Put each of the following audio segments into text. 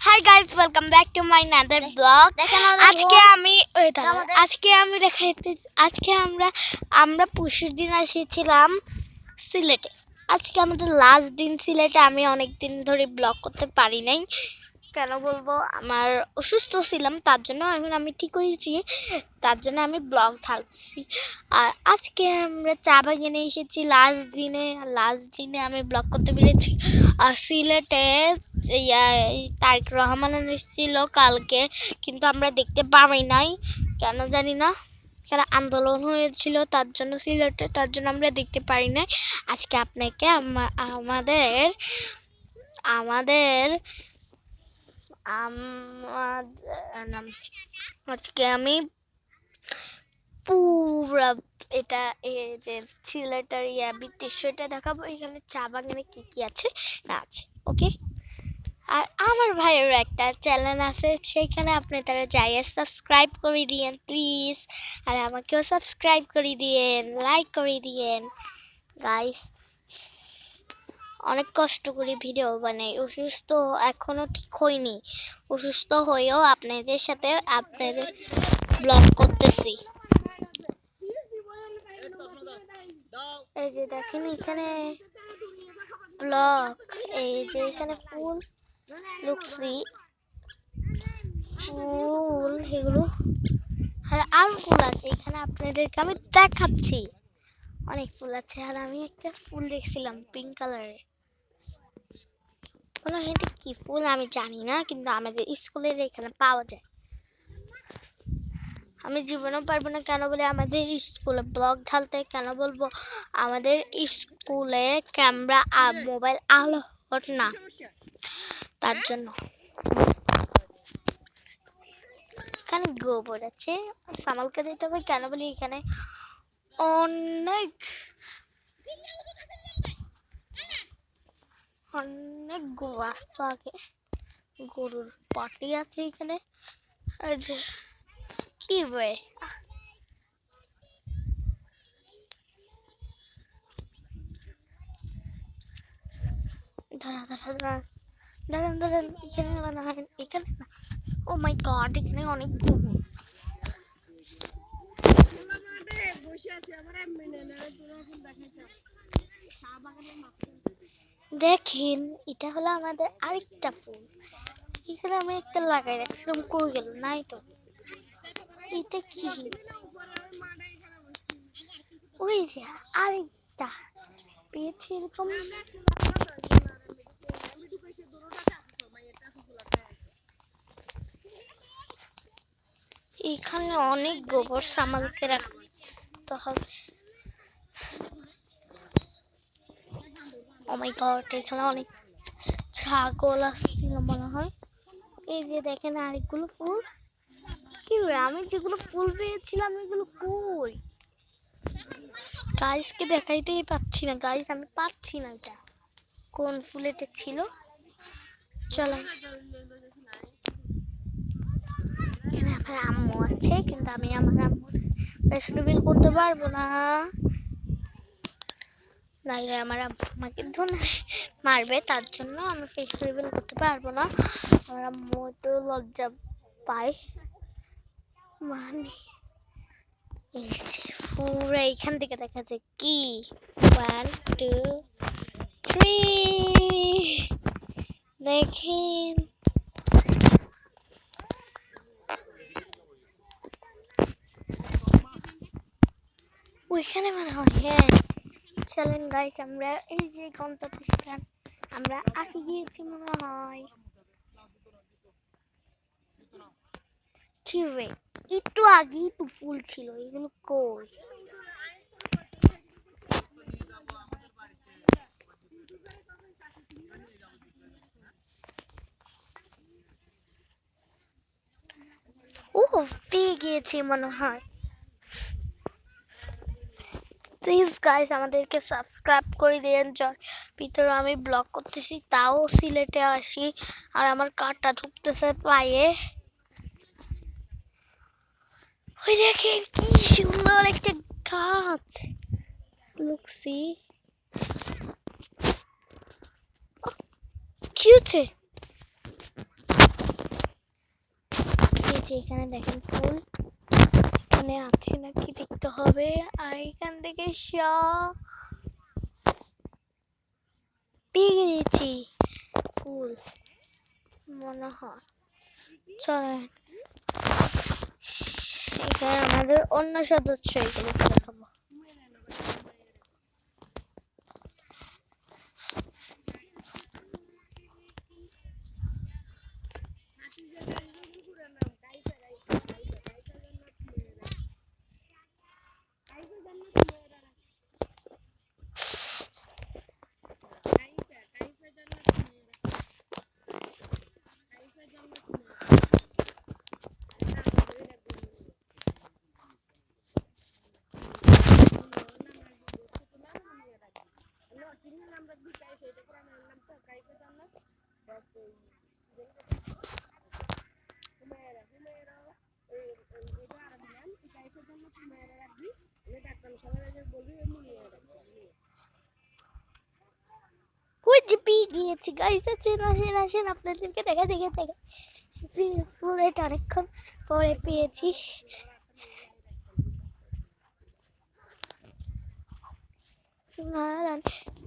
Hi guys, welcome back to my another blog. আজকে আমরা পরশুর দিন এসেছিলাম সিলেটে। আজকে আমাদের লাস্ট দিন সিলেটে। আমি অনেক দিন ধরে ব্লগ করতে পারি নাই, কেন বলবো, আমার অসুস্থ ছিলাম, তার জন্য এখন আমি ঠিক হয়েছি, তার জন্য আমি ব্লগ ছাড়তেছি। আর আজকে আমরা চা বাগানে এসেছি লাস্ট দিনে আমি ব্লগ করতে পেরেছি। আর সিলেটে তারেক রহমান এসেছিল কালকে, কিন্তু আমরা দেখতে পারি নাই, কেন জানি না, কেন আন্দোলন হয়েছিল তার জন্য সিলেটে, তার জন্য আমরা দেখতে পারি নাই। আজকে আপনাকে আমাদের আমাদের আজকে আমি পুরা এটা যে সিলেটের দৃশ্যটা দেখাবো। এখানে চা বাগানে কি কি আছে না আছে, ওকে। আর আমার ভাইয়ের একটা চ্যানেল আছে, সেইখানে আপনি তারা যাইয়ে সাবস্ক্রাইব করে দিয়েন প্লিজ, আর আমাকেও সাবস্ক্রাইব করে দিয়েন, লাইক করে দিয়েন গাইস। অনেক কষ্ট করে ভিডিও বানাই, অসুস্থ এখনো ঠিক হয়নি, অসুস্থ হয়েও আপনাদের সাথে আপনাদের ব্লগ করতেছি। এই যে দেখেন এখানে ব্লগ, এই যে এখানে ফুল লুকসি ফুল, এগুলো আর ফুল আছে এখানে, আপনাদেরকে আমি দেখাচ্ছি। অনেক ফুল আছে, আর আমি একটা ফুল দেখছিলাম পিঙ্ক কালারের, কোনো এটা কি ফুল আমি জানি না, কিন্তু আমাদের স্কুলের এখানে পাওয়া যায়। আমি জীবনেও পারবো না, কেন বলে আমাদের স্কুলে ব্লগ ঢালতে, কেন বলবো, আমাদের স্কুলে ক্যামেরা আর মোবাইল আলো হট না, তার জন্য। এখানে গোবর আছে, সামালকে দিতে হবে, কেন বলি এখানে অনেক গরু আসতো আগে, গরুর পটি আছে এখানে। এই যে কি ভাই, দাঁড়ান এখানে না, ও মাই গড, এখানে অনেক গরু। দেখেন এটা হলো আমাদের আরেকটা ফুল, এখানে আমি একটা লাগাই রাখছিলাম, কই গেল, নাই তো। এটা কি, ওই যে আরেকটা পেয়েছি এরকম। এখানে অনেক গোবর সামালকে রাখতে হবে। ও মাই গড, এখানে অনেক ছাগল আসছিল মনে হয়। এই যে দেখেন আরেকগুলো ফুল, কি আমি যেগুলো ফুল পেয়েছিলাম এগুলো কই গাইসকে দেখাইতেই পাচ্ছি না। গাইস আমি পাচ্ছি না এটা কোন ফুল এটা ছিল। চলো, এখানে আমার আম্মু আছে, কিন্তু আমি আমার আম্মুর ফেস রিভিল করতে পারবো না, নাইলে আমার আম্মু আমাকে মারবে, তার জন্য আমি ফেস রিভিল করতে পারবো না। আমার আম্মু একটু লজ্জা পায়, মানে এই যে পুরো এইখান থেকে দেখা যায় কি 1 2 3 দেখেন। ওইখানে মনে হয়, হ্যাঁ। চলেন গাইস, আমরা এই যে গন্তব্যস্থান আমরা আসি গিয়েছি মনে হয়। কি রে, একটু আগেই তো ফুল ছিল, এগুলো কই? ও পেয়ে গিয়েছি মনে হয়। প্লিজ গাইস আমাদেরকে সাবস্ক্রাইব করে দিন। ভিতরে আমি ব্লগ করতেছি, তাও সিলেটে আসি, আর আমার কাঁটা ঢুকতেছে পায়ে। ওই দেখেন কি সুন্দর একটা গাছ, লুকসি কি হচ্ছে, যে এখানে দেখেন ফুল এখানে আছে নাকি দেখতে হবে। আর এখান থেকে পেয়ে গেছি ফুল মনে হয়। চলেন এখানে আমাদের অন্য সদস্য এগুলো দেখাবো। ওই যে পেয়ে গিয়েছি গাইস। আসেন আসেন আসেন আপনাদেরকে দেখা ফুল এটা অনেকক্ষণ পরে পেয়েছি।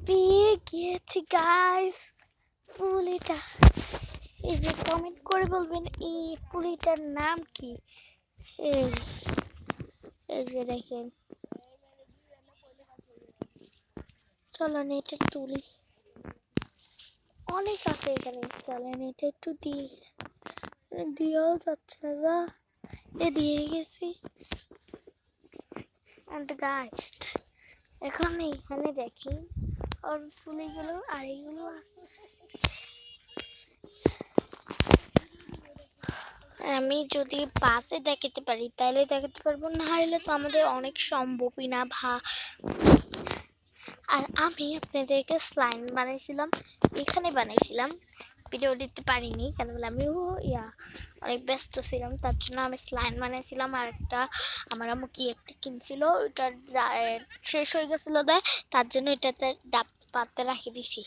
পেয়ে গিয়েছি গাইস ফুল এটা। এই যে কমেন্ট করে বলবেন এই ফুলটার নাম কি। এই যে দেখেন চলেন এটা তুলি, অনেক আছে এখানে। চলেন এটা একটু দিয়েও যাচ্ছে না যা দিয়ে গেছি। গাইস এখন এখানে দেখি আর ফুলগুলো আর এইগুলো আমি যদি পাশে দেখাতে পারি তাহলে দেখাতে পারবো, না হলে তো আমাদের অনেক সম্ভবই না আর আমি আপনাদেরকে স্লাইম বানাইছিলাম, এখানে বানাইছিলাম, ভিডিও দিতে পারিনি কেন বলে আমি অনেক ব্যস্ত ছিলাম। তার জন্য আমি স্লাইম বানাইছিলাম। আর একটা আমার আম্মু কি একটা কিনছিল, ওটা শেষ হয়ে গেছিলো দেয়, তার জন্য এটাতে ডাব পাতে রাখি দিছি।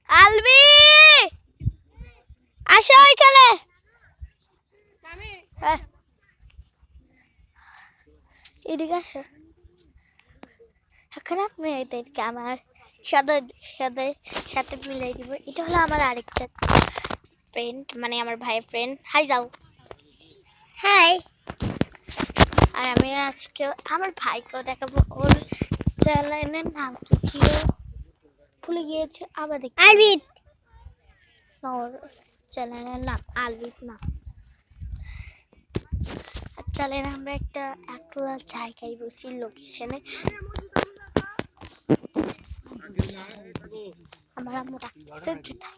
আলবি আসো এখানে। এদিকে আসো। এখন আপনি এদেরকে আমার সাথে মিলাই দিব। এটা হলো আমার আরেকটা ফ্রেন্ড, মানে আমার ভাইয়ের ফ্রেন্ড। হাই যাও। হাই। আর আমি আজকে আমার ভাইকেও দেখাবো। ওর চ্যানেলের নাম কি ছিল ভুলে গিয়েছে, আবার দেখি। আলবিট। ওর চ্যানেলের নাম আলবিট না। চলেন আমরা একটা একলা জায়গায় বসি লোকেশনে। আমার আম্মু ডাকছে জুতা।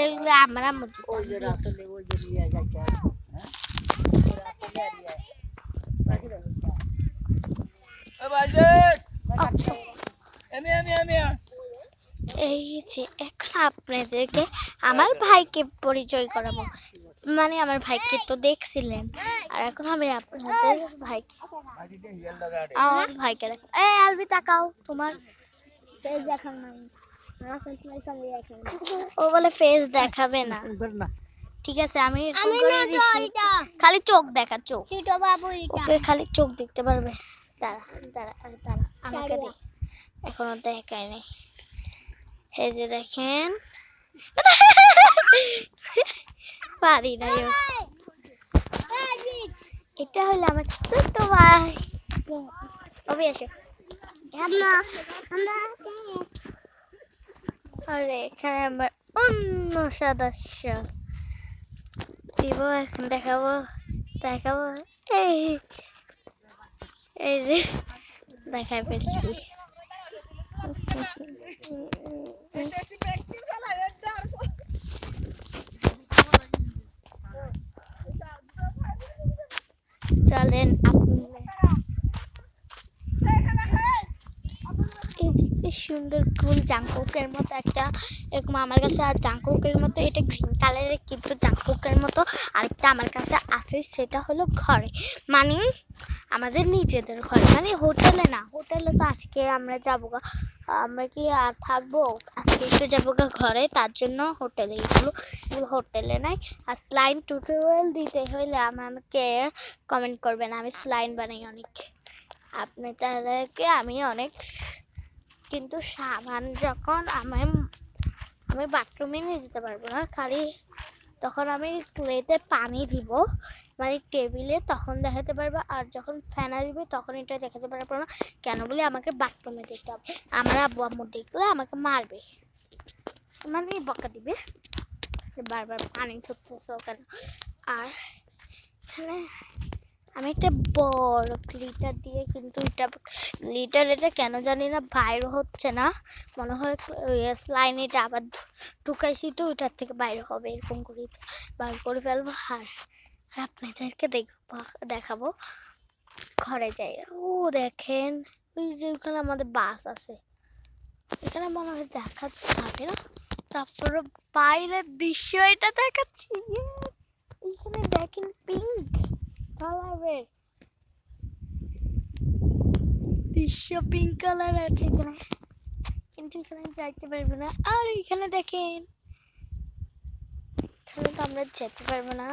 এগুলো আমার আম্মু এই যে এখন আপনাদেরকে আমার ভাইকে পরিচয় করাবো। মানে আমার ভাইকে তো দেখছিলেন, আর এখন আমি আপনাদের ভাইকে আমার ভাইকে দেখ। এই আলবি তাকাও, তোমার ফেস দেখাও না। ও বলে ফেস দেখাবে না। ঠিক আছে আমি খালি চোখ দেখা, চোখ ওকে খালি চোখ দেখতে পারবে। দাঁড়া দাঁড়া দাঁড়া আমাকে দে, এখনো দেখায় নেই। এই যে দেখেন পারি না। এটা হলো আমার ছোট ভাই। কবে আসে? আরে এখানে আমার অন্য সদস্য দিব, এখন দেখাবো। এই যে দেখাই ফেলছি। চলেন আপনি অনেক সুন্দর ফুল, জাংকুকের মতো একটা এরকম আমার কাছে, আর জাংকুকের মতো এটা গ্রিন কালারের, কিন্তু জাংকুকের মতো আরেকটা আমার কাছে আছে, সেটা হলো ঘরে, মানে আমাদের নিজেদের ঘরে, মানে হোটেলে না। হোটেলে তো আজকে আমরা যাবো গা, আমরা কি আর থাকবো, আজকে একটু যাবো গা ঘরে, তার জন্য হোটেলে এগুলো হোটেলে নাই। আর স্লাইন টিউটোরিয়াল দিতে হইলে আমাকে কমেন্ট করবেন, আমি স্লাইন বানাই অনেক, আপনাদেরকে আমি অনেক, কিন্তু সাবান যখন আমি বাথরুমে নিয়ে যেতে পারবো না, খালি তখন আমি ক্লেতে পানি দিব, মানে টেবিলে, তখন দেখাতে পারবো। আর যখন ফেনা দিবে তখন এটা দেখাতে পারবো না, কেন বলে আমাকে বাথরুমে যেতে হবে। আমরা আব্বু আম্মু দেখলে আমাকে মারবে, মানে বকা দিবে, বারবার পানি ছুটতেছে কেন। আর এখানে আমি একটা বড় গ্লিটার দিয়ে, কিন্তু এটা কেন জানি না বাইরে হচ্ছে না, মনে হয় স্লাইন এটা আবার ঢুকাইছি তো ওইটার থেকে বাইরে হবে, এরকম করে বাইর করে ফেলবো। আর আপনাদেরকে দেখাবো ঘরে যাই। ও দেখেন, ওই যে ওখানে আমাদের বাস আছে, এখানে মনে হয় দেখা যাবে না, তারপরে বাইরের দৃশ্য এটা দেখাচ্ছি। এখানে দেখেন পিঙ্ক কালারের দৃশ্য, পিঙ্ক কালার আছে এখানে, কিন্তু এখানে যাইতে পারবো না। আর এখানে দেখেন, এখানে তো আমরা যেতে পারবো না।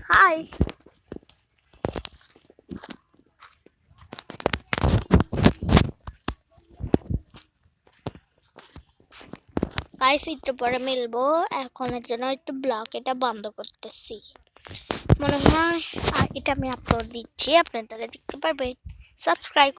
হাই, গাইস একটু পরে মিলবো, এখনের জন্য একটু ব্লগ এটা বন্ধ করতেছি, মনে হয়। আর এটা আমি আপলোড দিচ্ছি, আপনারা দেখতে পারবেন। সাবস্ক্রাইব